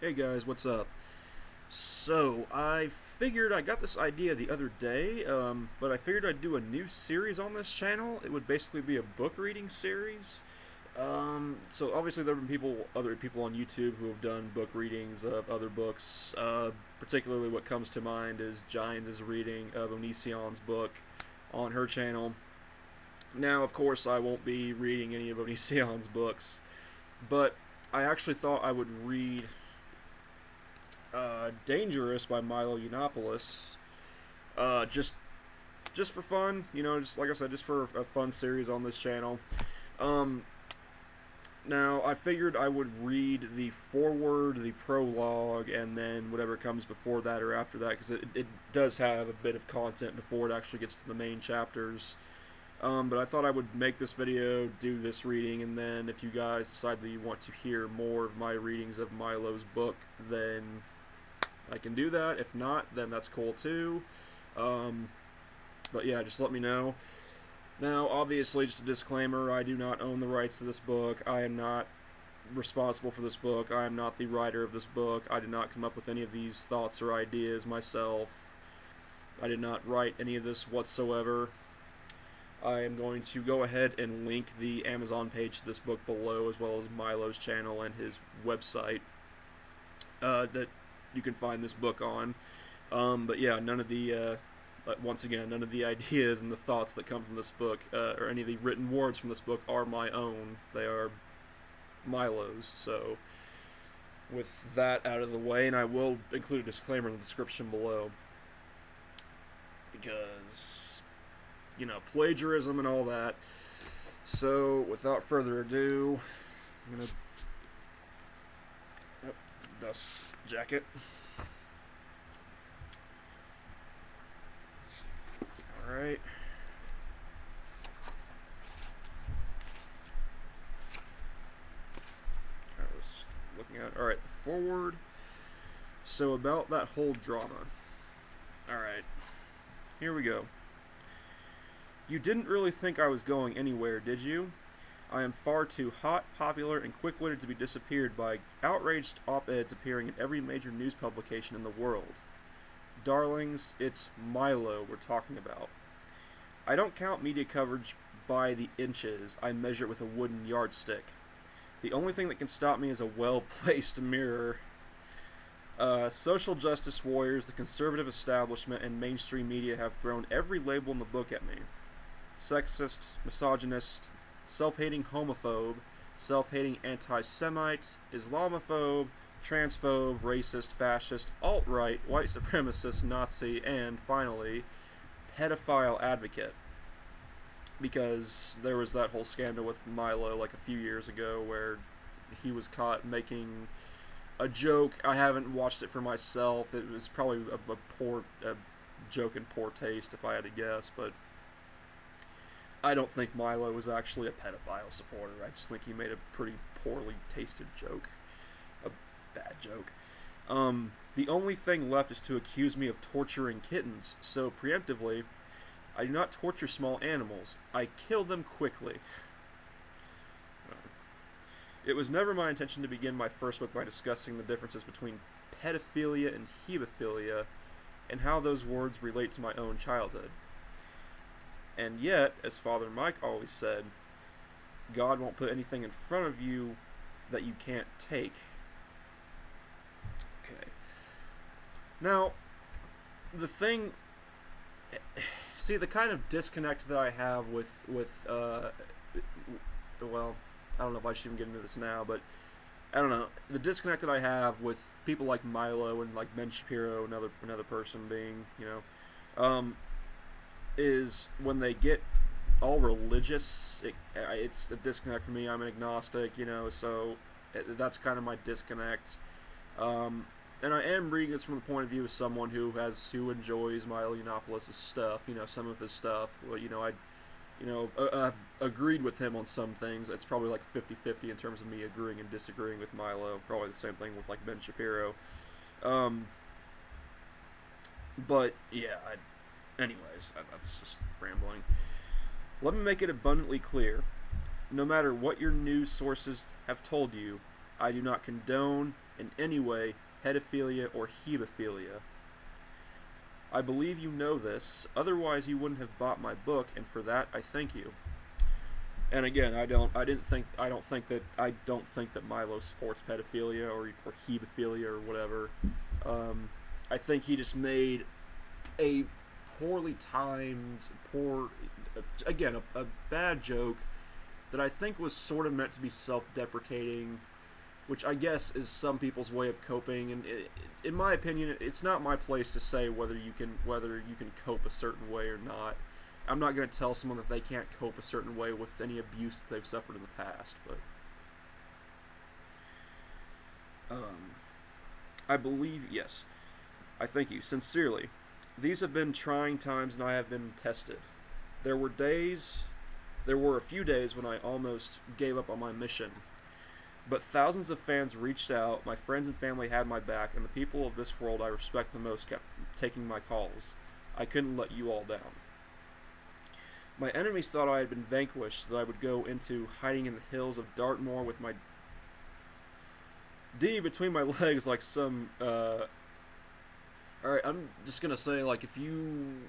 Hey guys, what's up? So, I figured I got this idea the other day, but I figured I'd do a new series on this channel. It would basically be a book reading series. So obviously there have been other people on YouTube who have done book readings of other books. Particularly what comes to mind is Gines' reading of Onision's book on her channel. Now, of course, I won't be reading any of Onision's books, but I actually thought I would read Dangerous by Milo Yiannopoulos. Just for fun, just like I said, just for a fun series on this channel. Um, Now, I figured I would read the foreword, the prologue, and then whatever comes before that or after that, because it does have a bit of content before it actually gets to the main chapters. But I thought I would make this video, do this reading, and then if you guys decide that you want to hear more of my readings of Milo's book, then I can do that. If not, then that's cool too. But yeah, just let me know. Now, obviously, just a disclaimer, I do not own the rights to this book. I am not responsible for this book. I am not the writer of this book. I did not come up with any of these thoughts or ideas myself. I did not write any of this whatsoever. I am going to go ahead and link the Amazon page to this book below, as well as Milo's channel and his website that you can find this book on. But yeah, once again, none of the ideas and the thoughts that come from this book, or any of the written words from this book, are my own. They are Milo's. So, with that out of the way, and I will include a disclaimer in the description below, because, plagiarism and all that. So, without further ado, I'm going to dust jacket. Alright. I was looking at. Alright, the forward. So, about that whole drama. Alright. Here we go. You didn't really think I was going anywhere, did you? I am far too hot, popular, and quick-witted to be disappeared by outraged op-eds appearing in every major news publication in the world. Darlings, it's Milo we're talking about. I don't count media coverage by the inches, I measure it with a wooden yardstick. The only thing that can stop me is a well-placed mirror. Social justice warriors, the conservative establishment, and mainstream media have thrown every label in the book at me. Sexist, misogynist, self-hating homophobe, self-hating anti-Semite, Islamophobe, transphobe, racist, fascist, alt-right, white supremacist, Nazi, and, finally, pedophile advocate. Because there was that whole scandal with Milo like a few years ago where he was caught making a joke. I haven't watched it for myself. It was probably a joke in poor taste if I had to guess, but I don't think Milo was actually a pedophile supporter. I just think he made a pretty poorly tasted joke. A bad joke. The only thing left is to accuse me of torturing kittens, so preemptively, I do not torture small animals. I kill them quickly. It was never my intention to begin my first book by discussing the differences between pedophilia and hebephilia, and how those words relate to my own childhood. And yet, as Father Mike always said, God won't put anything in front of you that you can't take. Okay. Now, the kind of disconnect that I have with well, I don't know if I should even get into this now, but I don't know, the disconnect that I have with people like Milo and like Ben Shapiro, another person being, is when they get all religious. It's a disconnect for me. I'm an agnostic, so that's kind of my disconnect. And I am reading this from the point of view of someone who enjoys Milo Yiannopoulos' stuff, some of his stuff. Well, I've agreed with him on some things. It's probably like 50-50 in terms of me agreeing and disagreeing with Milo. Probably the same thing with like Ben Shapiro. But yeah, anyways, that's just rambling. Let me make it abundantly clear. No matter what your news sources have told you, I do not condone in any way pedophilia or hebephilia. I believe you know this, otherwise you wouldn't have bought my book, and for that I thank you. And again, I don't think that Milo supports pedophilia or hebephilia or whatever. I think he just made a poorly timed, a bad joke that I think was sort of meant to be self-deprecating, which I guess is some people's way of coping. And in my opinion, it's not my place to say whether you can cope a certain way or not. I'm not going to tell someone that they can't cope a certain way with any abuse that they've suffered in the past, but I believe, yes, I thank you sincerely. These have been trying times, and I have been tested. There were a few days when I almost gave up on my mission, but thousands of fans reached out, my friends and family had my back, and the people of this world I respect the most kept taking my calls. I couldn't let you all down. My enemies thought I had been vanquished, that I would go into hiding in the hills of Dartmoor with my D between my legs like some, Alright, I'm just gonna say, like, if you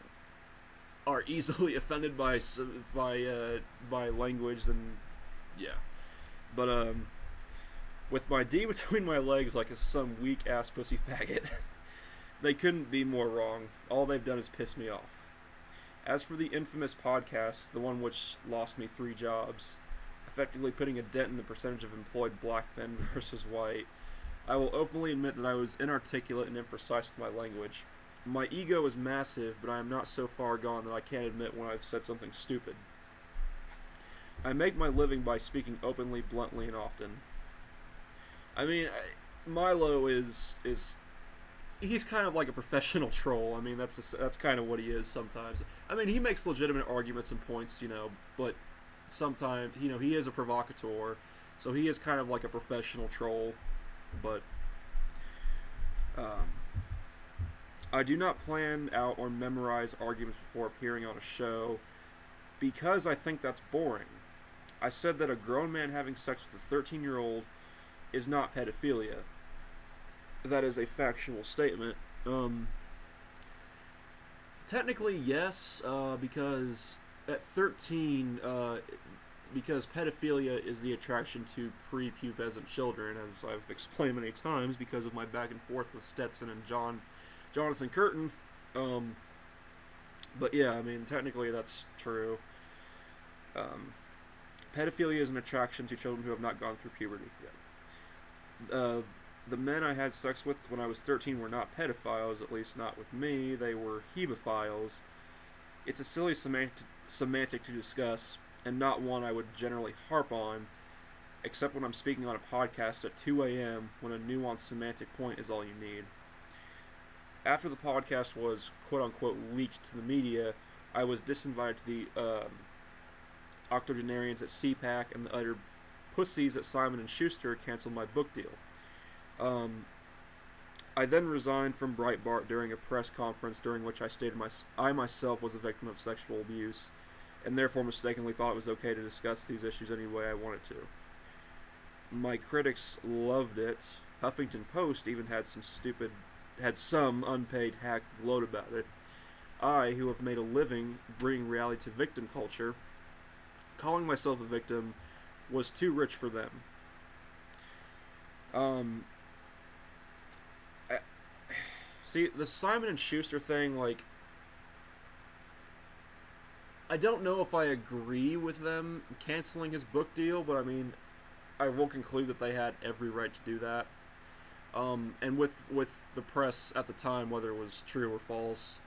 are easily offended by language, then yeah. But, with my D between my legs like some weak-ass pussy faggot, they couldn't be more wrong. All they've done is piss me off. As for the infamous podcast, the one which lost me 3 jobs, effectively putting a dent in the percentage of employed black men versus white, I will openly admit that I was inarticulate and imprecise with my language. My ego is massive, but I am not so far gone that I can't admit when I've said something stupid. I make my living by speaking openly, bluntly, and often. I mean, Milo is he's kind of like a professional troll. I mean, that's kind of what he is sometimes. I mean, he makes legitimate arguments and points, but sometimes, he is a provocateur, so he is kind of like a professional troll. But I do not plan out or memorize arguments before appearing on a show because I think that's boring. I said that a grown man having sex with a 13-year-old is not pedophilia. That is a factual statement. Technically, yes, because at 13, because pedophilia is the attraction to prepubescent children, as I've explained many times because of my back and forth with Stetson and Jonathan Curtin. But yeah, I mean, technically that's true. Pedophilia is an attraction to children who have not gone through puberty yet. The men I had sex with when I was 13 were not pedophiles, at least not with me. They were hebephiles. It's a silly semantic to discuss, and not one I would generally harp on, except when I'm speaking on a podcast at 2 a.m. when a nuanced semantic point is all you need. After the podcast was quote-unquote leaked to the media, I was disinvited to the octogenarians at CPAC, and the utter pussies at Simon & Schuster canceled my book deal. I then resigned from Breitbart during a press conference during which I stated I myself was a victim of sexual abuse, and therefore mistakenly thought it was okay to discuss these issues any way I wanted to. My critics loved it. Huffington Post even had some unpaid hack gloat about it. I, who have made a living bringing reality to victim culture, calling myself a victim was too rich for them. See, the Simon & Schuster thing, like, I don't know if I agree with them canceling his book deal, but I mean, I will conclude that they had every right to do that. And with the press at the time, whether it was true or false,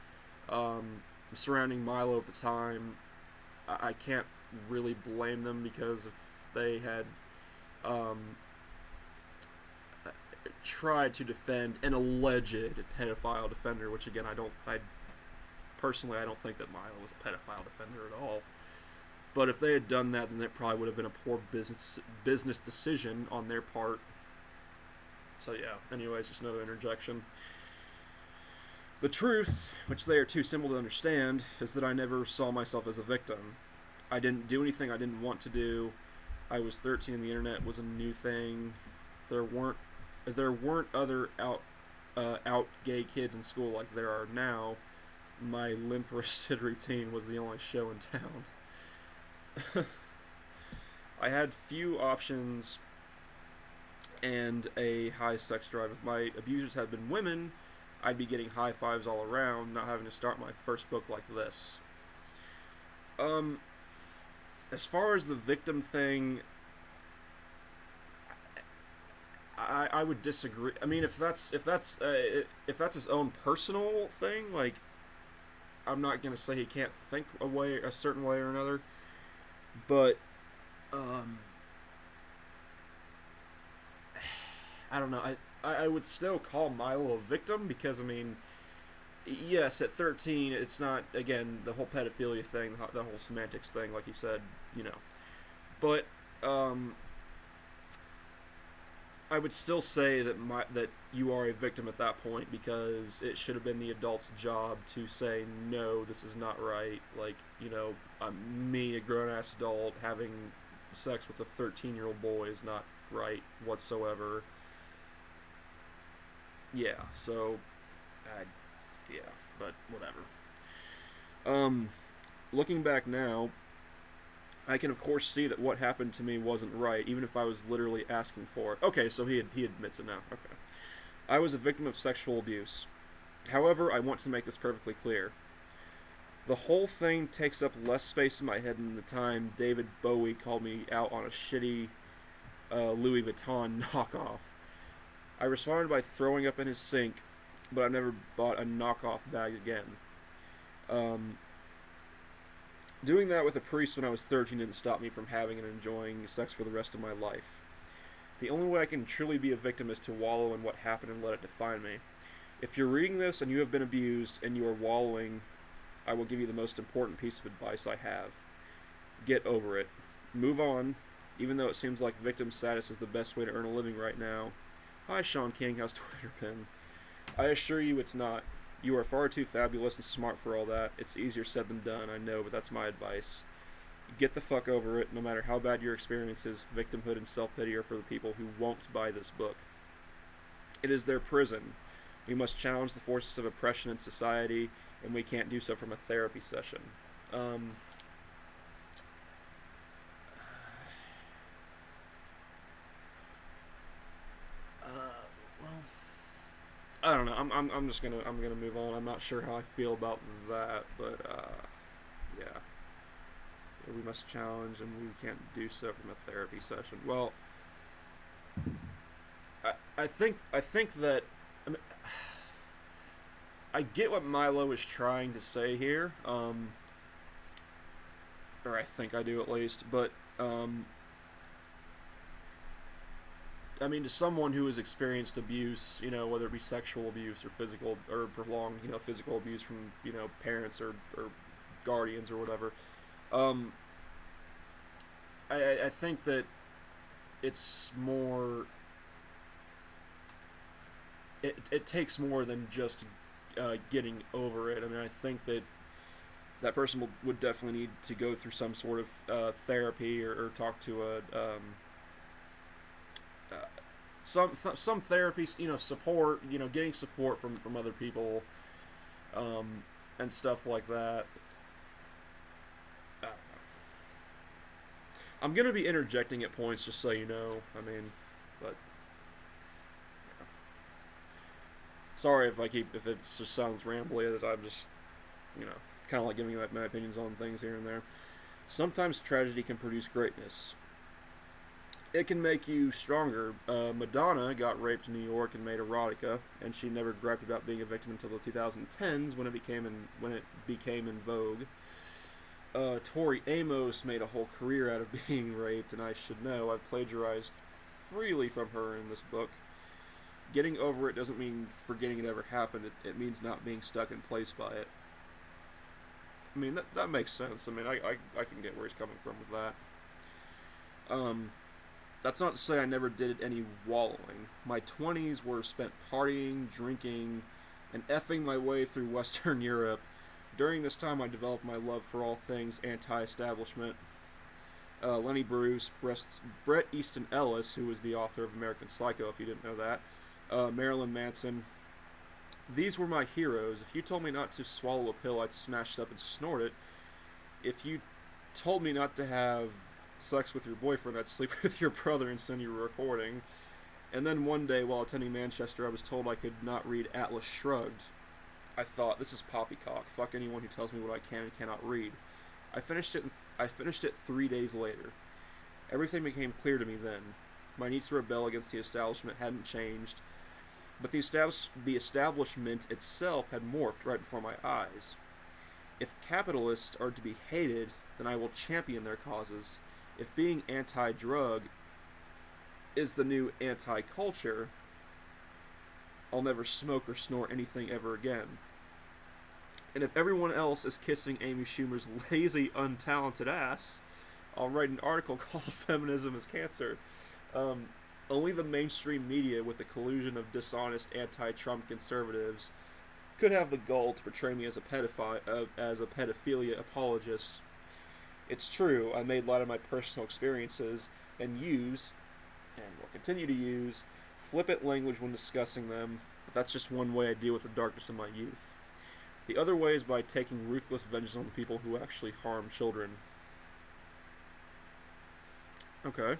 surrounding Milo at the time, I can't really blame them, because if they had tried to defend an alleged pedophile defender, which again I personally don't think that Milo was a pedophile defender at all. But if they had done that, then it probably would have been a poor business decision on their part. So yeah, anyways, just another interjection. The truth, which they are too simple to understand, is that I never saw myself as a victim. I didn't do anything I didn't want to do. I was 13 and the internet was a new thing. There weren't there weren't other out gay kids in school like there are now. My limp-wristed routine was the only show in town. I had few options and a high sex drive. If my abusers had been women, I'd be getting high fives all around, not having to start my first book like this. Um, as far as the victim thing, I would disagree. I mean, if that's his own personal thing, like I'm not gonna say he can't think a certain way or another, but um, I don't know. I would still call Milo a victim because I mean, yes, at 13, it's not again the whole pedophilia thing, the whole semantics thing, like he said, you know. But um, I would still say that you are a victim at that point because it should have been the adult's job to say no, this is not right. Like me, a grown ass adult, having sex with a 13-year-old boy is not right whatsoever. Yeah, so, I, yeah, but whatever. Um, looking back now, I can of course see that what happened to me wasn't right, even if I was literally asking for it. Okay, so he admits it now. Okay. I was a victim of sexual abuse. However, I want to make this perfectly clear. The whole thing takes up less space in my head than the time David Bowie called me out on a shitty Louis Vuitton knockoff. I responded by throwing up in his sink, but I've never bought a knockoff bag again. Um, Doing that with a priest when I was 13 didn't stop me from having and enjoying sex for the rest of my life. The only way I can truly be a victim is to wallow in what happened and let it define me. If you're reading this and you have been abused and you are wallowing, I will give you the most important piece of advice I have. Get over it. Move on, even though it seems like victim status is the best way to earn a living right now. Hi, Sean King, how's Twitter been? I assure you it's not. You are far too fabulous and smart for all that. It's easier said than done, I know, but that's my advice. Get the fuck over it, no matter how bad your experience is. Victimhood and self-pity are for the people who won't buy this book. It is their prison. We must challenge the forces of oppression in society, and we can't do so from a therapy session. Um, well, I don't know. I'm just gonna move on. I'm not sure how I feel about that, but yeah. We must challenge, and we can't do so from a therapy session. Well, I think that I mean, I get what Milo is trying to say here, or I think I do at least. But I mean, to someone who has experienced abuse, whether it be sexual abuse or physical or prolonged, physical abuse from parents or guardians or whatever, um, I think that it's more. It takes more than just getting over it. I mean, I think that person would definitely need to go through some sort of therapy or talk to uh, some therapy, support, getting support from other people, and stuff like that. I'm gonna be interjecting at points, just so you know. I mean, but yeah. Sorry if it just sounds rambly. As I'm just you know kind of like giving my opinions on things here and there. Sometimes tragedy can produce greatness. It can make you stronger. Madonna got raped in New York and made erotica, and she never griped about being a victim until the 2010s when it became in vogue. Tori Amos made a whole career out of being raped, and I should know. I've plagiarized freely from her in this book. Getting over it doesn't mean forgetting it ever happened. It means not being stuck in place by it. I mean, that makes sense. I mean, I can get where he's coming from with that. That's not to say I never did any wallowing. My 20s were spent partying, drinking, and effing my way through Western Europe. During this time, I developed my love for all things anti-establishment. Lenny Bruce, Bret Easton Ellis, who was the author of American Psycho, if you didn't know that, Marilyn Manson. These were my heroes. If you told me not to swallow a pill, I'd smash it up and snort it. If you told me not to have sex with your boyfriend, I'd sleep with your brother and send you a recording. And then one day, while attending Manchester, I was told I could not read Atlas Shrugged. I thought, this is poppycock. Fuck anyone who tells me what I can and cannot read. I finished it 3 days later. Everything became clear to me then. My need to rebel against the establishment hadn't changed, but the establishment itself had morphed right before my eyes. If capitalists are to be hated, then I will champion their causes. If being anti-drug is the new anti-culture, I'll never smoke or snort anything ever again. And if everyone else is kissing Amy Schumer's lazy, untalented ass, I'll write an article called Feminism is Cancer. Only the mainstream media, with the collusion of dishonest anti-Trump conservatives, could have the gall to portray me as a pedophilia apologist. It's true, I made light of my personal experiences and use, and will continue to use, flippant language when discussing them, but that's just one way I deal with the darkness of my youth. The other way is by taking ruthless vengeance on the people who actually harm children. Okay.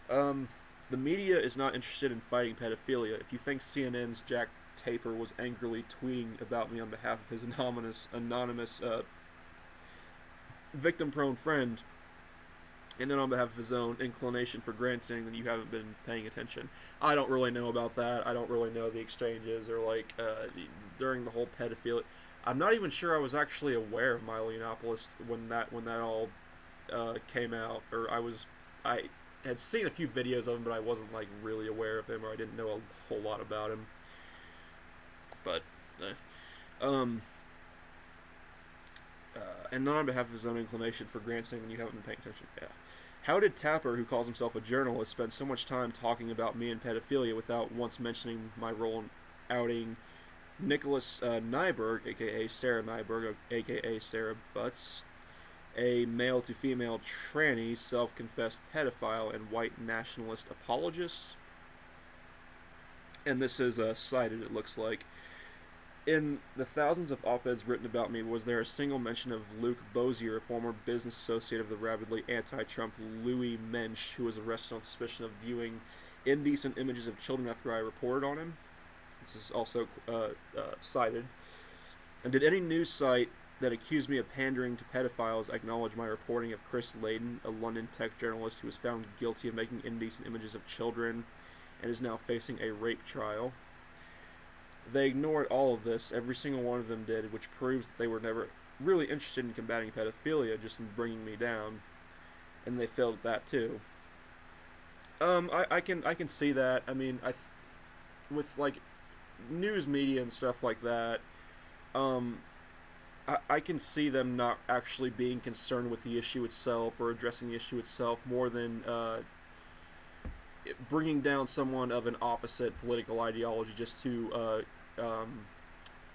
The media is not interested in fighting pedophilia. If you think CNN's Jack Taper was angrily tweeting about me on behalf of his anonymous victim-prone friend, and then on behalf of his own inclination for grandstanding, then you haven't been paying attention. I don't really know about that. I don't really know the exchanges or during the whole pedophilia. I'm not even sure I was actually aware of Milo Yiannopoulos when that all came out, or I had seen a few videos of him, but I wasn't really aware of him, or I didn't know a whole lot about him. But and not on behalf of his own inclination for grandstanding, you haven't been paying attention. Yeah. How did Tapper, who calls himself a journalist, spend so much time talking about me and pedophilia without once mentioning my role in outing Nicholas Nyberg, aka Sarah Nyberg, aka Sarah Butts, a male-to-female tranny, self-confessed pedophile, and white nationalist apologist? And this is cited, it looks like. In the thousands of op-eds written about me, was there a single mention of Luke Bozier, a former business associate of the rabidly anti-Trump Louis Mensch, who was arrested on suspicion of viewing indecent images of children after I reported on him? This is also cited. And did any news site that accused me of pandering to pedophiles acknowledge my reporting of Chris Layden, a London tech journalist who was found guilty of making indecent images of children and is now facing a rape trial? They ignored all of this, every single one of them did, which proves that they were never really interested in combating pedophilia, just in bringing me down. And they failed at that too. I can see that. I mean, with news media and stuff like that, I can see them not actually being concerned with the issue itself or addressing the issue itself more than bringing down someone of an opposite political ideology just to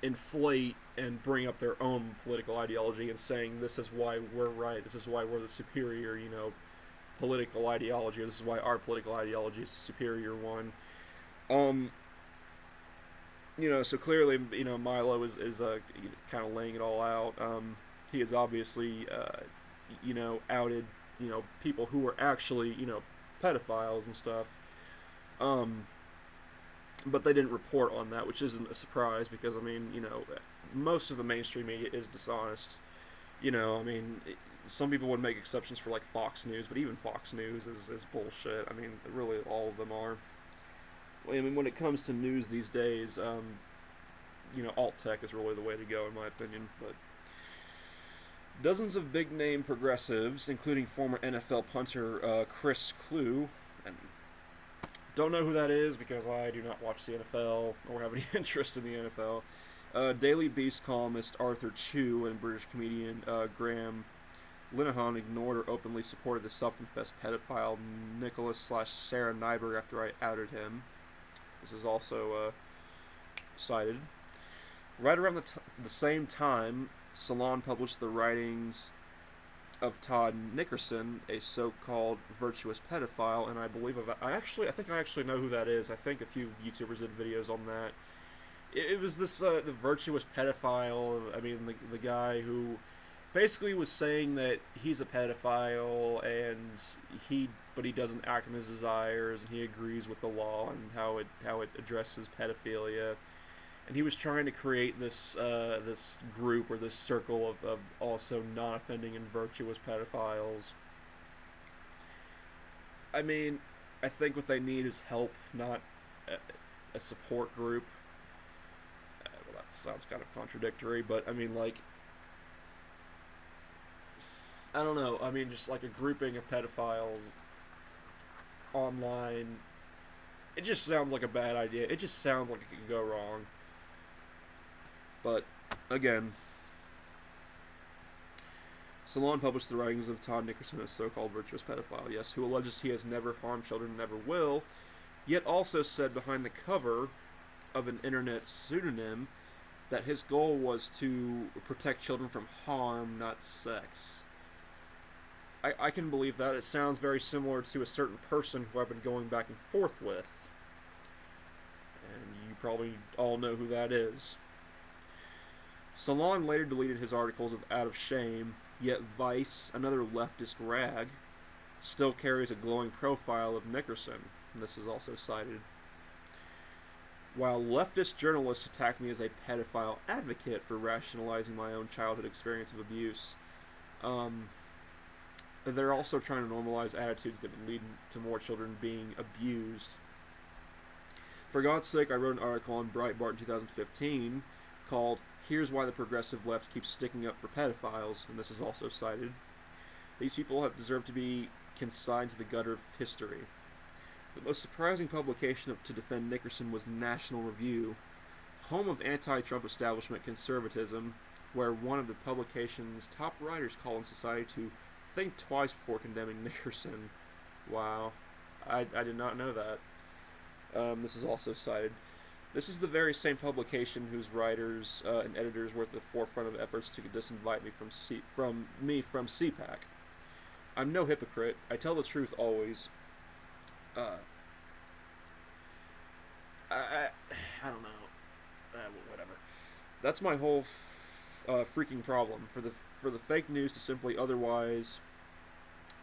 inflate and bring up their own political ideology and saying this is why we're right, this is why we're the superior, political ideology, or this is why our political ideology is the superior one. So clearly, Milo is kind of laying it all out. He has obviously, outed, people who were actually, pedophiles and stuff. But they didn't report on that, which isn't a surprise because, most of the mainstream media is dishonest. Some people would make exceptions for, Fox News, but even Fox News is bullshit. Really, all of them are. When it comes to news these days, alt-tech is really the way to go, in my opinion. But dozens of big-name progressives, including former NFL punter Chris Clue, and don't know who that is because I do not watch the NFL or have any interest in the NFL. Daily Beast columnist Arthur Chu and British comedian Graham Linehan ignored or openly supported the self-confessed pedophile Nicholas/Sarah Nyberg after I outed him. This is also cited. Right around the same time, Salon published the writings of Todd Nickerson, a so-called virtuous pedophile, and I believe I think I actually know who that is. I think a few YouTubers did videos on that. It was this the virtuous pedophile. I mean, the guy who basically was saying that he's a pedophile and he doesn't act on his desires, and he agrees with the law and how it addresses pedophilia. And he was trying to create this this group or this circle of also non-offending and virtuous pedophiles. I mean, I think what they need is help, not a support group. Well, that sounds kind of contradictory, but I mean, like, I don't know. I mean, just like a grouping of pedophiles online. It just sounds like a bad idea. It just sounds like it could go wrong. But, again, Salon published the writings of Todd Nickerson, a so-called virtuous pedophile, yes, who alleges he has never harmed children and never will, yet also said behind the cover of an internet pseudonym that his goal was to protect children from harm, not sex. I can believe that. It sounds very similar to a certain person who I've been going back and forth with. And you probably all know who that is. Salon later deleted his articles out of shame, yet Vice, another leftist rag, still carries a glowing profile of Nickerson, and this is also cited. While leftist journalists attack me as a pedophile advocate for rationalizing my own childhood experience of abuse, they're also trying to normalize attitudes that would lead to more children being abused. For God's sake, I wrote an article on Breitbart in 2015 called "Here's Why the Progressive Left Keeps Sticking Up for Pedophiles," and this is also cited. These people have deserved to be consigned to the gutter of history. The most surprising publication to defend Nickerson was National Review, home of anti-Trump establishment conservatism, where one of the publication's top writers called on society to think twice before condemning Nickerson. Wow. I did not know that. This is also cited. This is the very same publication whose writers and editors were at the forefront of efforts to disinvite me from CPAC. I'm no hypocrite. I tell the truth always. I don't know. Whatever. That's my whole freaking problem. For the fake news to simply otherwise,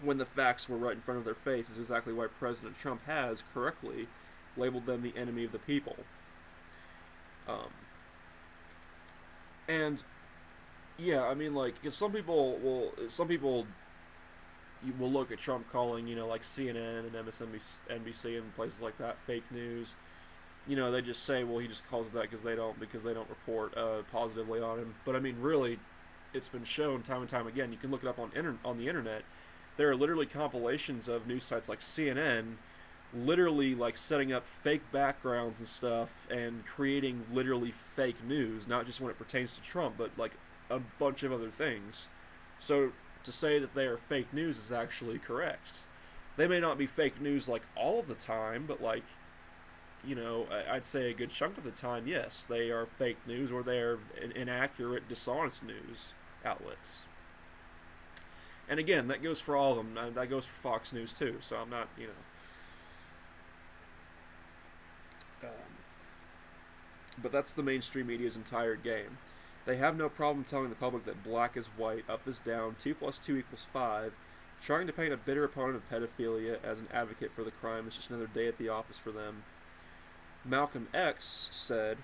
when the facts were right in front of their face, is exactly why President Trump has correctly labeled them the enemy of the people. And yeah, I mean, like, if some people will look at Trump calling, like CNN and MSNBC and places like that fake news. They just say, well, he just calls it that because they don't report positively on him. But I mean, really, it's been shown time and time again. You can look it up on the internet. There are literally compilations of news sites like CNN, literally like setting up fake backgrounds and stuff and creating literally fake news, not just when it pertains to Trump, but like a bunch of other things. So to say that they are fake news is actually correct. They may not be fake news like all of the time, but like, I'd say a good chunk of the time, yes, they are fake news or they are inaccurate, dishonest news outlets. And again, that goes for all of them. That goes for Fox News too. So I'm not, but that's the mainstream media's entire game. They have no problem telling the public that black is white, up is down, 2 + 2 = 5. Trying to paint a bitter opponent of pedophilia as an advocate for the crime is just another day at the office for them. Malcolm X said,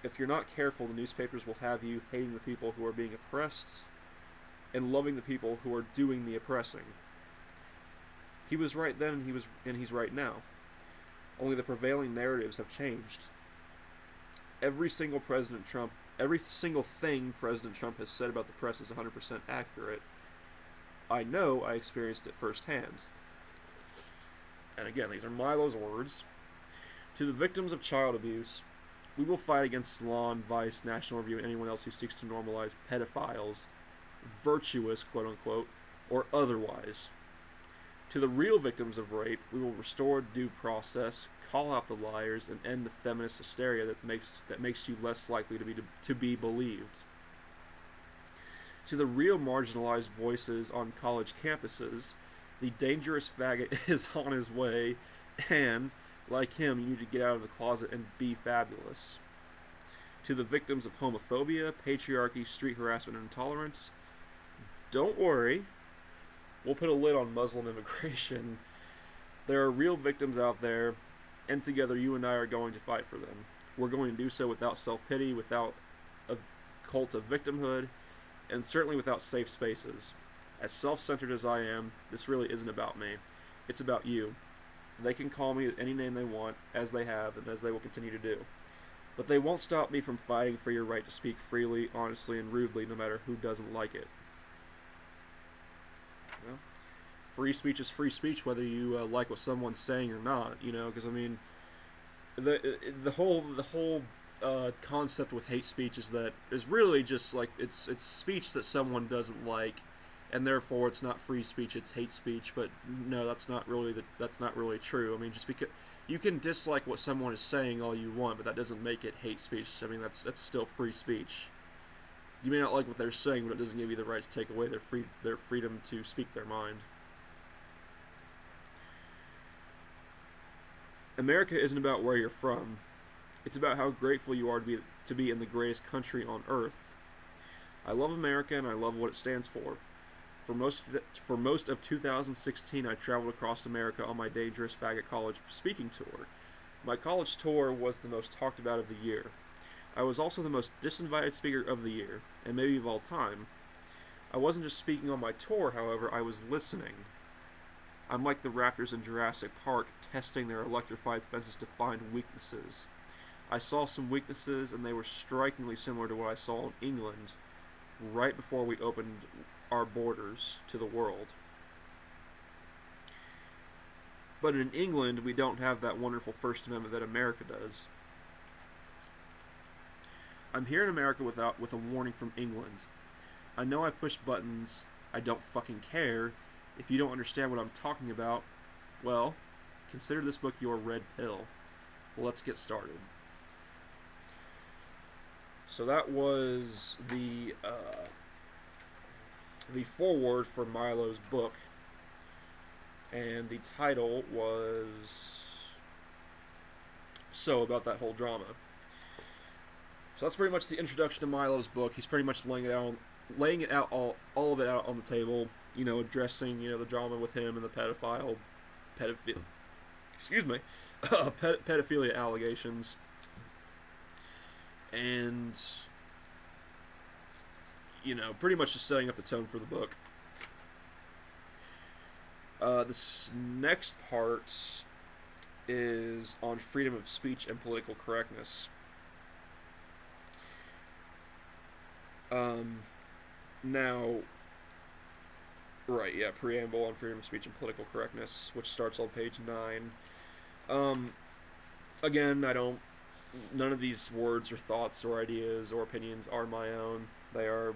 "If you're not careful, the newspapers will have you hating the people who are being oppressed and loving the people who are doing the oppressing." He was right then, and he's right now. Only the prevailing narratives have changed. Every single thing President Trump has said about the press is 100% accurate. I know, I experienced it firsthand. And again, these are Milo's words. To the victims of child abuse, we will fight against Salon, Vice, National Review, and anyone else who seeks to normalize pedophiles, virtuous, quote-unquote, or otherwise. To the real victims of rape, we will restore due process, call out the liars, and end the feminist hysteria that makes you less likely to be believed. To the real marginalized voices on college campuses, the dangerous faggot is on his way, and, like him, you need to get out of the closet and be fabulous. To the victims of homophobia, patriarchy, street harassment, and intolerance, don't worry, we'll put a lid on Muslim immigration. There are real victims out there, and together you and I are going to fight for them. We're going to do so without self-pity, without a cult of victimhood, and certainly without safe spaces. As self-centered as I am, this really isn't about me. It's about you. They can call me any name they want, as they have, and as they will continue to do. But they won't stop me from fighting for your right to speak freely, honestly, and rudely, no matter who doesn't like it. Well, free speech is free speech, whether you like what someone's saying or not. Because I mean, the whole concept with hate speech is really just like it's speech that someone doesn't like, and therefore it's not free speech, it's hate speech. But no, that's not really true. I mean, just because you can dislike what someone is saying all you want, but that doesn't make it hate speech. I mean, that's still free speech. You may not like what they're saying, but it doesn't give you the right to take away their freedom to speak their mind. America isn't about where you're from. It's about how grateful you are to be in the greatest country on earth. I love America, and I love what it stands for. For most of 2016, I traveled across America on my dangerous faggot college speaking tour. My college tour was the most talked about of the year. I was also the most disinvited speaker of the year, and maybe of all time. I wasn't just speaking on my tour, however, I was listening. I'm like the raptors in Jurassic Park, testing their electrified fences to find weaknesses. I saw some weaknesses, and they were strikingly similar to what I saw in England right before we opened our borders to the world. But in England, we don't have that wonderful First Amendment that America does. I'm here in America with a warning from England. I know I push buttons. I don't fucking care. If you don't understand what I'm talking about, well, consider this book your red pill. Let's get started. So that was the foreword for Milo's book, and the title was about that whole drama. So that's pretty much the introduction to Milo's book. He's pretty much laying it out all of it out on the table, addressing, the drama with him and the pedophilia allegations. And, pretty much just setting up the tone for the book. This next part is on freedom of speech and political correctness. Preamble on freedom of speech and political correctness, which starts on page 9. Again, none of these words or thoughts or ideas or opinions are my own. They are,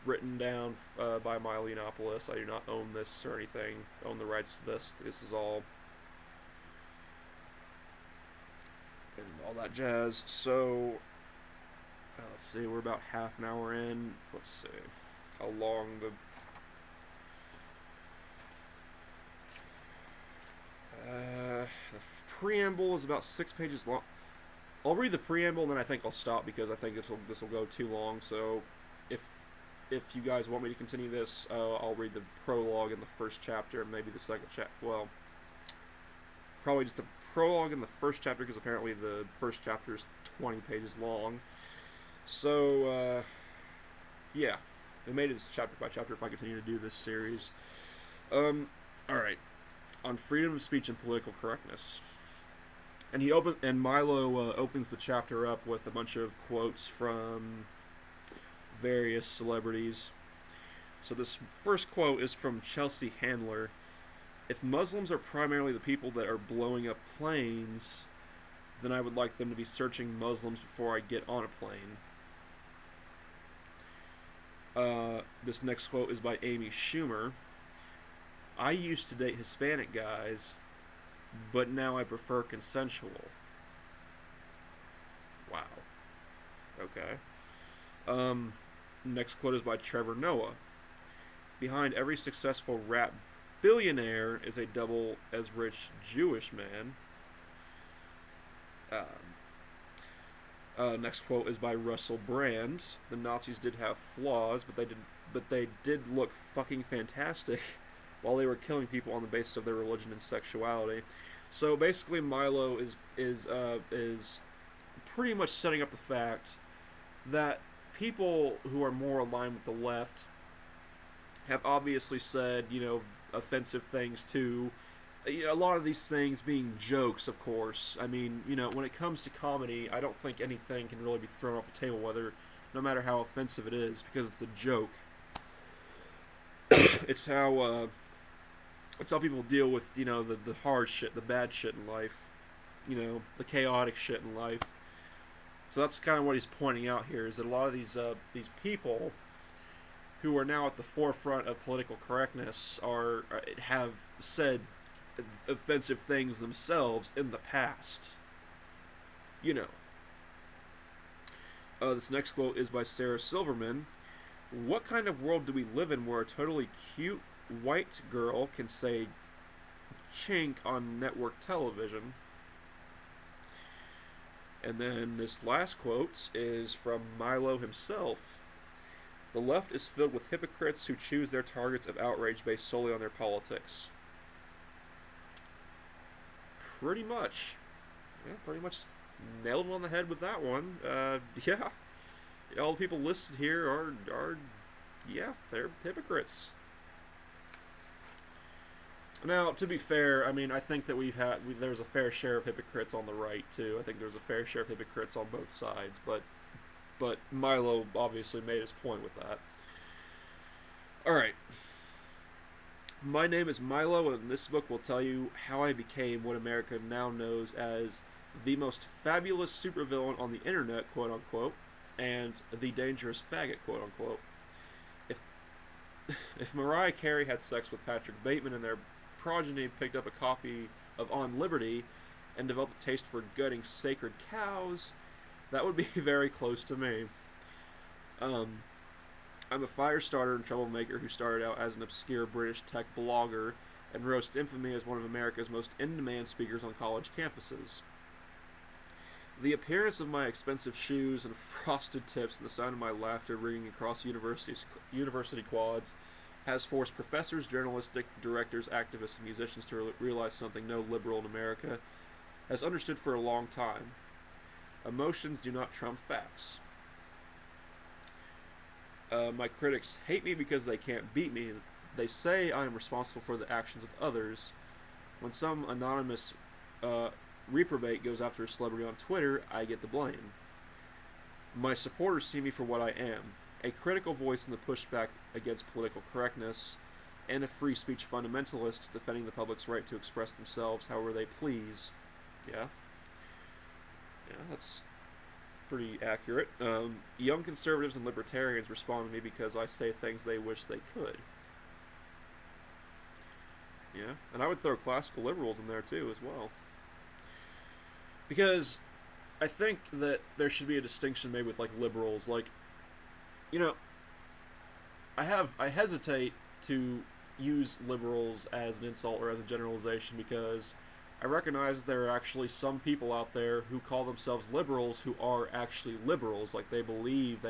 written down by Milo Yiannopoulos. I do not own this or anything, own the rights to this. This is all that jazz. So, let's see, we're about half an hour in. Let's see how long the preamble is about 6 pages long. I'll read the preamble and then I think I'll stop because I think this will go too long. So if you guys want me to continue this, I'll read the prologue in the first chapter and maybe the second chapter. Well, probably just the prologue in the first chapter because apparently the first chapter is 20 pages long. So yeah, I made it chapter by chapter if I continue to do this series. All right, on freedom of speech and political correctness. And Milo opens the chapter up with a bunch of quotes from various celebrities. So this first quote is from Chelsea Handler. If Muslims are primarily the people that are blowing up planes, then I would like them to be searching Muslims before I get on a plane. This next quote is by Amy Schumer. I used to date Hispanic guys, but now I prefer consensual. Wow. Okay. Next quote is by Trevor Noah. Behind every successful rap billionaire is a double as rich Jewish man. Next quote is by Russell Brand. The Nazis did have flaws, but they did look fucking fantastic while they were killing people on the basis of their religion and sexuality. So basically, Milo is pretty much setting up the fact that people who are more aligned with the left have obviously said, offensive things too. A lot of these things being jokes, of course. I mean, when it comes to comedy, I don't think anything can really be thrown off the table, no matter how offensive it is, because it's a joke. it's how people deal with, the hard shit, the bad shit in life, the chaotic shit in life. So that's kind of what he's pointing out here, is that a lot of these people who are now at the forefront of political correctness have said offensive things themselves in the past. This next quote is by Sarah Silverman. What kind of world do we live in where a totally cute white girl can say chink on network television? And then this last quote is from Milo himself. The left is filled with hypocrites who choose their targets of outrage based solely on their politics. Pretty much nailed it on the head with that one. Yeah, all the people listed here are they're hypocrites. Now, to be fair, I mean, I think that there's a fair share of hypocrites on the right too. I think there's a fair share of hypocrites on both sides, but Milo obviously made his point with that. All right. My name is Milo, and this book will tell you how I became what America now knows as the most fabulous supervillain on the internet, quote unquote, and the dangerous faggot, quote unquote. If Mariah Carey had sex with Patrick Bateman and their progeny picked up a copy of On Liberty and developed a taste for gutting sacred cows, that would be very close to me. I'm a fire starter and troublemaker who started out as an obscure British tech blogger and rose to infamy as one of America's most in-demand speakers on college campuses. The appearance of my expensive shoes and frosted tips and the sound of my laughter ringing across university quads has forced professors, journalistic directors, activists, and musicians to realize something no liberal in America has understood for a long time. Emotions do not trump facts. My critics hate me because they can't beat me. They say I am responsible for the actions of others. When some anonymous reprobate goes after a celebrity on Twitter, I get the blame. My supporters see me for what I am, a critical voice in the pushback against political correctness, and a free speech fundamentalist defending the public's right to express themselves however they please. Yeah, that's pretty accurate. Young conservatives and libertarians respond to me because I say things they wish they could. Yeah, and I would throw classical liberals in there too as well. Because I think that there should be a distinction made with, like, liberals. Like, I hesitate to use liberals as an insult or as a generalization because I recognize there are actually some people out there who call themselves liberals who are actually liberals. Like, they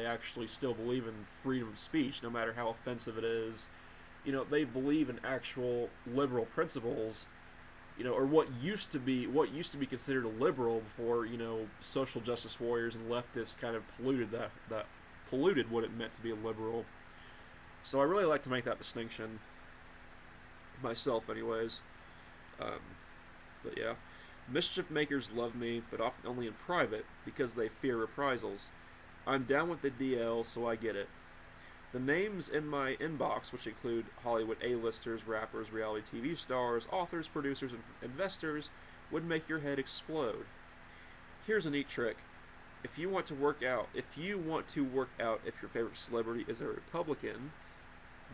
actually still believe in freedom of speech, no matter how offensive it is. They believe in actual liberal principles, or what used to be considered a liberal before, social justice warriors and leftists kind of polluted what it meant to be a liberal. So I really like to make that distinction myself, anyways. But yeah, mischief makers love me, but often only in private because they fear reprisals. I'm down with the DL, so I get it. The names in my inbox, which include Hollywood A-listers, rappers, reality TV stars, authors, producers, and investors, would make your head explode. Here's a neat trick. If you want to work out if your favorite celebrity is a Republican,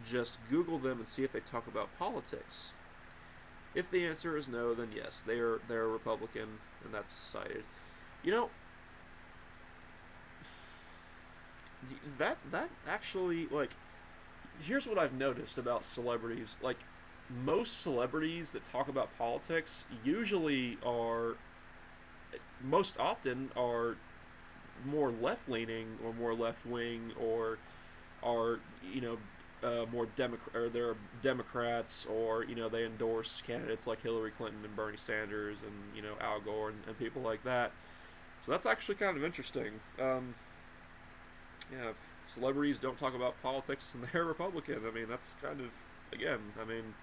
just Google them and see if they talk about politics. If the answer is no, then yes, they're a Republican, and that's cited. that actually, like, here's what I've noticed about celebrities. Like, most celebrities that talk about politics usually are, most often are more left leaning or more left wing, or are, you know, more Democrat, or they're Democrats, or, you know, they endorse candidates like Hillary Clinton and Bernie Sanders and, you know, Al Gore and people like that. So that's actually kind of interesting. Yeah, if celebrities don't talk about politics and they're Republican, I mean, that's kind of, again, I mean,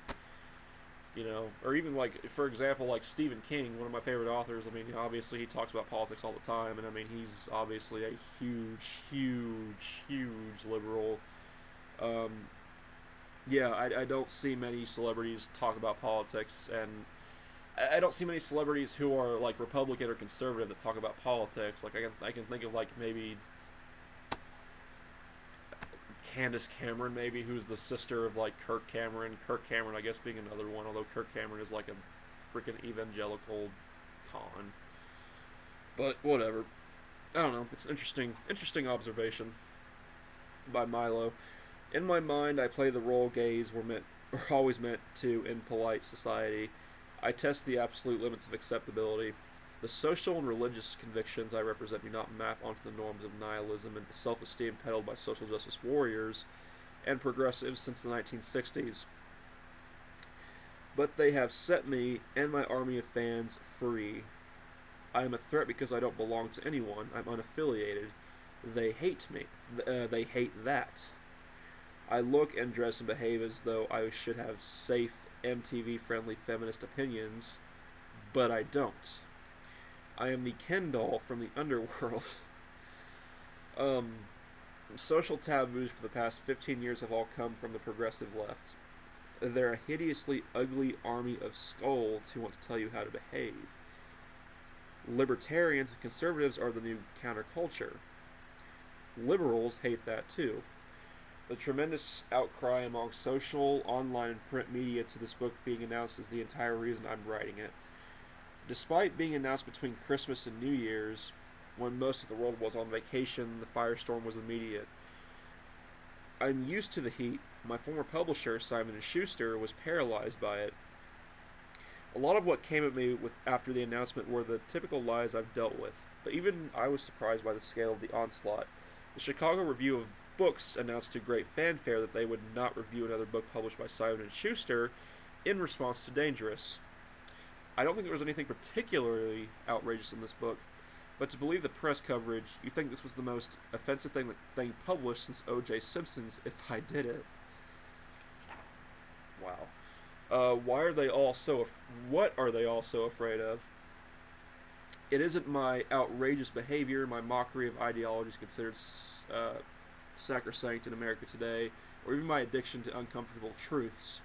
you know, or even like, for example, like Stephen King, one of my favorite authors. I mean, obviously he talks about politics all the time, and I mean, he's obviously a huge liberal. Um, yeah, I don't see many celebrities talk about politics, and I don't see many celebrities who are like Republican or conservative that talk about politics. Like, I can think of like maybe Candace Cameron, maybe, who's the sister of like Kirk Cameron. Kirk Cameron, I guess, being another one, although Kirk Cameron is like a freaking evangelical con. But whatever. I don't know. It's an interesting observation by Milo. In my mind, I play the role gays were always meant to in polite society. I test the absolute limits of acceptability. The social and religious convictions I represent do not map onto the norms of nihilism and self-esteem peddled by social justice warriors and progressives since the 1960s. But they have set me and my army of fans free. I am a threat because I don't belong to anyone. I'm unaffiliated. They hate me. They hate that. I look and dress and behave as though I should have safe, MTV-friendly feminist opinions, but I don't. I am the Ken doll from the underworld. um, Social taboos for the past 15 years have all come from the progressive left. They're a hideously ugly army of scolds who want to tell you how to behave. Libertarians and conservatives are the new counterculture. Liberals hate that too. The tremendous outcry among social, online, and print media to this book being announced is the entire reason I'm writing it. Despite being announced between Christmas and New Year's, when most of the world was on vacation, the firestorm was immediate. I'm used to the heat. My former publisher, Simon & Schuster, was paralyzed by it. A lot of what came at me after the announcement were the typical lies I've dealt with, but even I was surprised by the scale of the onslaught. The Chicago Review of Books announced to great fanfare that they would not review another book published by Simon & Schuster in response to Dangerous. I don't think there was anything particularly outrageous in this book, but to believe the press coverage, you think this was the most offensive thing published since O.J. Simpson's If I Did It. Wow. Why are they all so? What are they all so afraid of? It isn't my outrageous behavior, my mockery of ideologies considered sacrosanct in America today, or even my addiction to uncomfortable truths.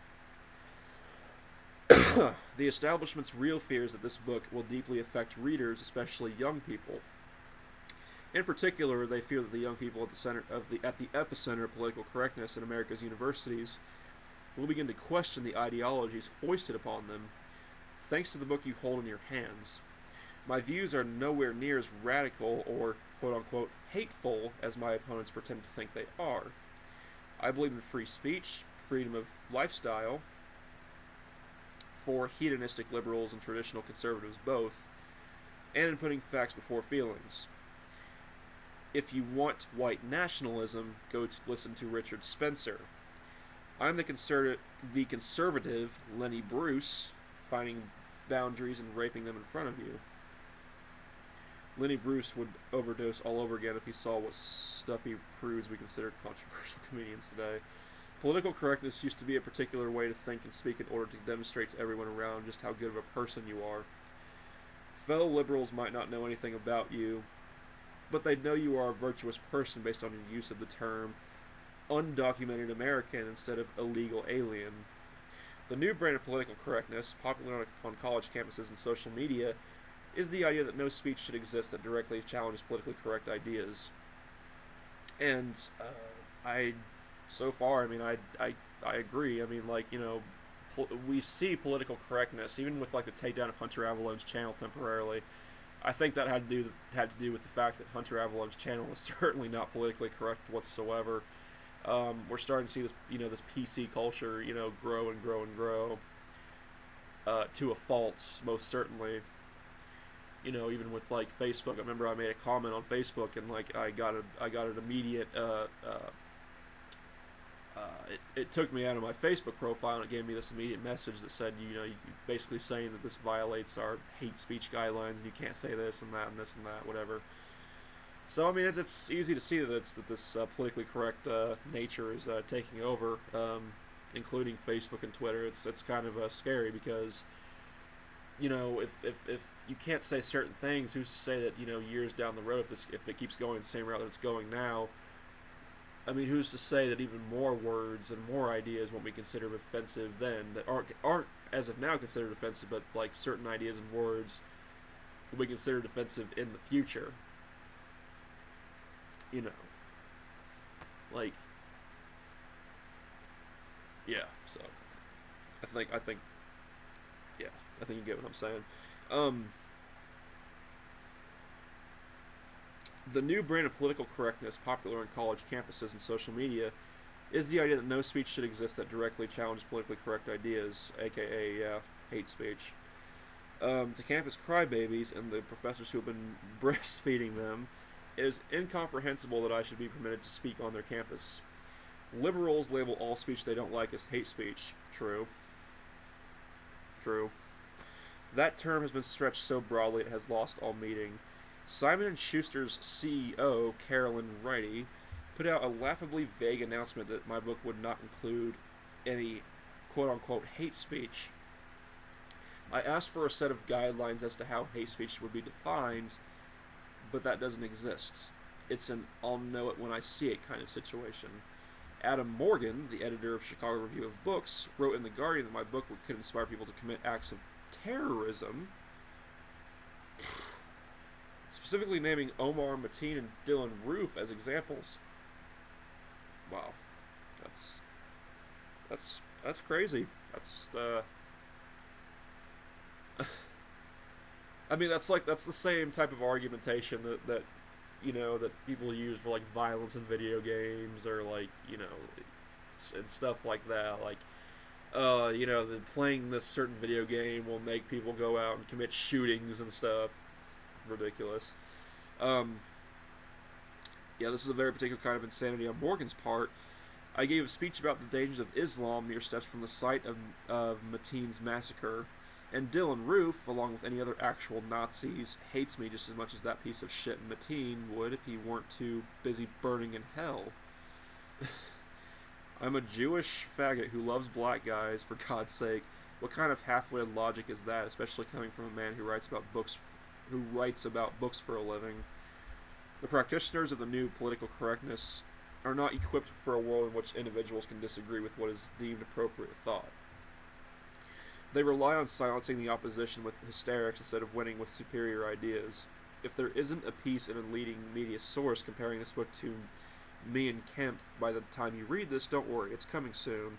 The establishment's real fear is that this book will deeply affect readers, especially young people. In particular, they fear that the young people at the epicenter of political correctness in America's universities will begin to question the ideologies foisted upon them, thanks to the book you hold in your hands. My views are nowhere near as radical or quote-unquote hateful as my opponents pretend to think they are. I believe in free speech, freedom of lifestyle, for hedonistic liberals and traditional conservatives both, and in putting facts before feelings. If you want white nationalism, go to listen to Richard Spencer. I'm the conservative Lenny Bruce, finding boundaries and raping them in front of you. Lenny Bruce would overdose all over again if he saw what stuffy prudes we consider controversial comedians today. Political correctness used to be a particular way to think and speak in order to demonstrate to everyone around just how good of a person you are. Fellow liberals might not know anything about you, but they know you are a virtuous person based on your use of the term undocumented American instead of illegal alien. The new brand of political correctness, popular on college campuses and social media, is the idea that no speech should exist that directly challenges politically correct ideas. And so far, I mean, I agree. I mean, like, you know, we see political correctness, even with, like, the takedown of Hunter Avalone's channel temporarily. I think that had to do with the fact that Hunter Avalon's channel is certainly not politically correct whatsoever. We're starting to see this, this PC culture, grow and grow and grow, to a fault, most certainly. Even with like Facebook, I remember I made a comment on Facebook, and like I got an immediate. It took me out of my Facebook profile, and it gave me this immediate message that said, you basically saying that this violates our hate speech guidelines, and you can't say this and that and this and that, whatever. So I mean, it's easy to see that this politically correct nature is taking over, including Facebook and Twitter. It's kind of scary because, if you can't say certain things, who's to say that years down the road, if it keeps going the same route that it's going now, I mean, who's to say that even more words and more ideas won't be considered offensive then, that aren't as of now considered offensive, but like certain ideas and words will be considered offensive in the future. Like, yeah. So I think yeah, I think you get what I'm saying. The new brand of political correctness popular on college campuses and social media is the idea that no speech should exist that directly challenges politically correct ideas, aka hate speech. To campus crybabies and the professors who have been breastfeeding them, it is incomprehensible that I should be permitted to speak on their campus. Liberals label all speech they don't like as hate speech. True. That term has been stretched so broadly it has lost all meaning. Simon & Schuster's CEO, Carolyn Righty, put out a laughably vague announcement that my book would not include any quote-unquote hate speech. I asked for a set of guidelines as to how hate speech would be defined, but that doesn't exist. It's an I'll know it when I see it kind of situation. Adam Morgan, the editor of Chicago Review of Books, wrote in The Guardian that my book could inspire people to commit acts of terrorism, specifically naming Omar Mateen and Dylan Roof as examples. Wow, that's crazy. That's I mean, that's the same type of argumentation that people use for like violence in video games, or like and stuff like that. Like, that playing this certain video game will make people go out and commit shootings and stuff. It's ridiculous. This is a very particular kind of insanity on Morgan's part. I gave a speech about the dangers of Islam mere steps from the site of Mateen's massacre. And Dylan Roof, along with any other actual Nazis, hates me just as much as that piece of shit Mateen would if he weren't too busy burning in hell. I'm a Jewish faggot who loves black guys, for God's sake. What kind of half-witted logic is that, especially coming from a man who writes about books for a living? The practitioners of the new political correctness are not equipped for a world in which individuals can disagree with what is deemed appropriate thought. They rely on silencing the opposition with hysterics instead of winning with superior ideas. If there isn't a piece in a leading media source comparing this book to Me and Kemp by the time you read this, don't worry, it's coming soon.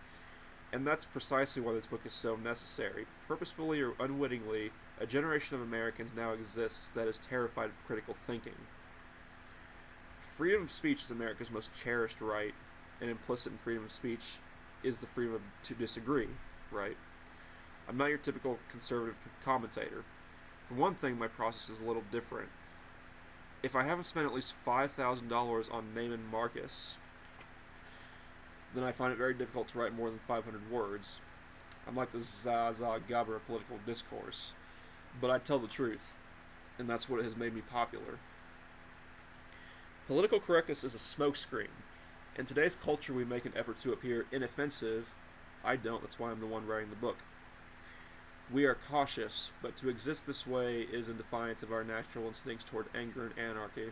And that's precisely why this book is so necessary. Purposefully or unwittingly, a generation of Americans now exists that is terrified of critical thinking. Freedom of speech is America's most cherished right, and implicit in freedom of speech is the freedom to disagree, right? I'm not your typical conservative commentator. For one thing, my process is a little different. If I haven't spent at least $5,000 on Neiman Marcus, then I find it very difficult to write more than 500 words. I'm like the Zaza Gabra of political discourse. But I tell the truth, and that's what has made me popular. Political correctness is a smokescreen. In today's culture, we make an effort to appear inoffensive. I don't, that's why I'm the one writing the book. We are cautious, but to exist this way is in defiance of our natural instincts toward anger and anarchy.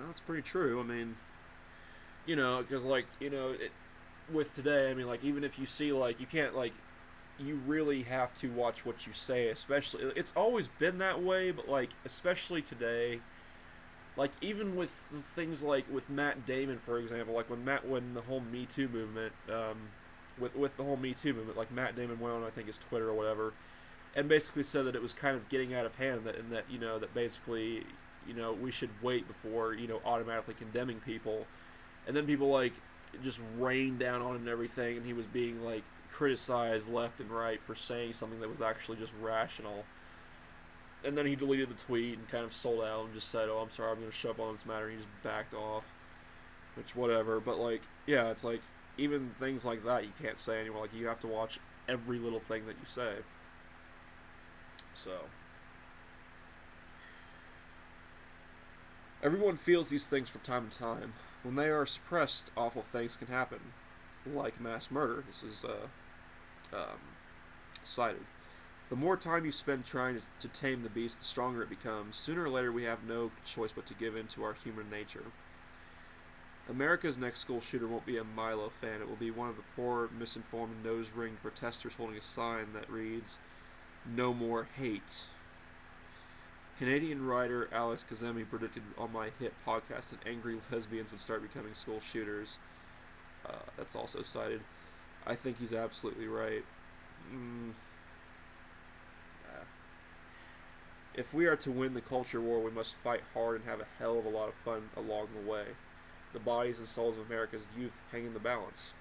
That's pretty true. I mean, because with today, I mean, like, even if you see, like, you can't, like, you really have to watch what you say, especially, it's always been that way, but, like, especially today, like, even with the things like with Matt Damon, for example, like when the whole Me Too movement, with the whole Me Too movement, like Matt Damon went on, I think, his Twitter or whatever, and basically said that it was kind of getting out of hand, and that that basically we should wait before automatically condemning people, and then people like just rained down on him and everything, and he was being like criticized left and right for saying something that was actually just rational. And then he deleted the tweet and kind of sold out and just said, "Oh, I'm sorry, I'm going to shut up on this matter." And he just backed off, which whatever. But like, yeah, it's like even things like that you can't say anymore. Like you have to watch every little thing that you say. So everyone feels these things from time to time. When they are suppressed, awful things can happen, like mass murder. This is cited. The more time you spend trying to tame the beast, the stronger it becomes. Sooner or later, we have no choice but to give in to our human nature. America's next school shooter won't be a Milo fan. It will be one of the poor, misinformed, nose-ringed protesters holding a sign that reads, "No more hate." Canadian writer Alex Kazemi predicted on my hit podcast that angry lesbians would start becoming school shooters. That's also cited. I think he's absolutely right. If we are to win the culture war, we must fight hard and have a hell of a lot of fun along the way. The bodies and souls of America's youth hang in the balance.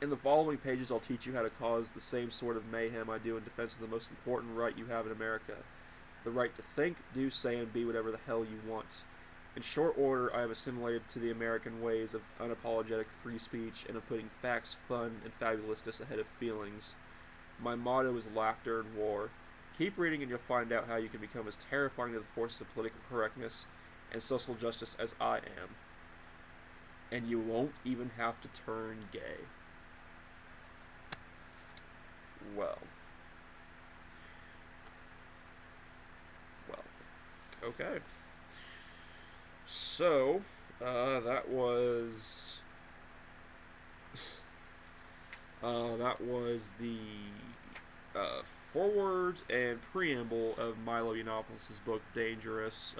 In the following pages, I'll teach you how to cause the same sort of mayhem I do in defense of the most important right you have in America. The right to think, do, say, and be whatever the hell you want. In short order, I have assimilated to the American ways of unapologetic free speech and of putting facts, fun, and fabulousness ahead of feelings. My motto is laughter and war. Keep reading and you'll find out how you can become as terrifying to the forces of political correctness and social justice as I am. And you won't even have to turn gay. Well. Okay. So, that was the foreword and preamble of Milo Yiannopoulos' book Dangerous.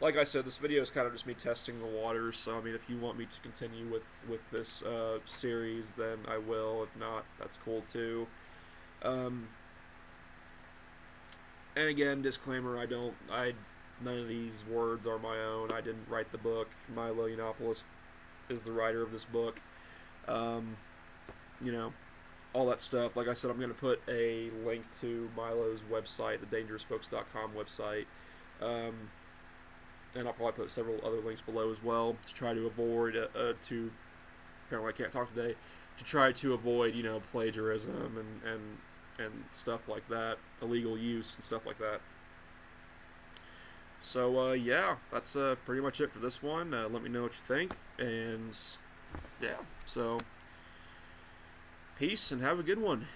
Like I said, this video is kind of just me testing the waters, so I mean, if you want me to continue with this series, then I will. If not, that's cool too. And again, disclaimer, none of these words are my own. I didn't write the book. Milo Yiannopoulos is the writer of this book. All that stuff. Like I said, I'm going to put a link to Milo's website, the dangerousbooks.com website. And I'll probably put several other links below as well to try to avoid, apparently I can't talk today, to try to avoid, plagiarism and stuff like that, illegal use and stuff like that. So, yeah, that's pretty much it for this one. Let me know what you think, and yeah, so peace and have a good one.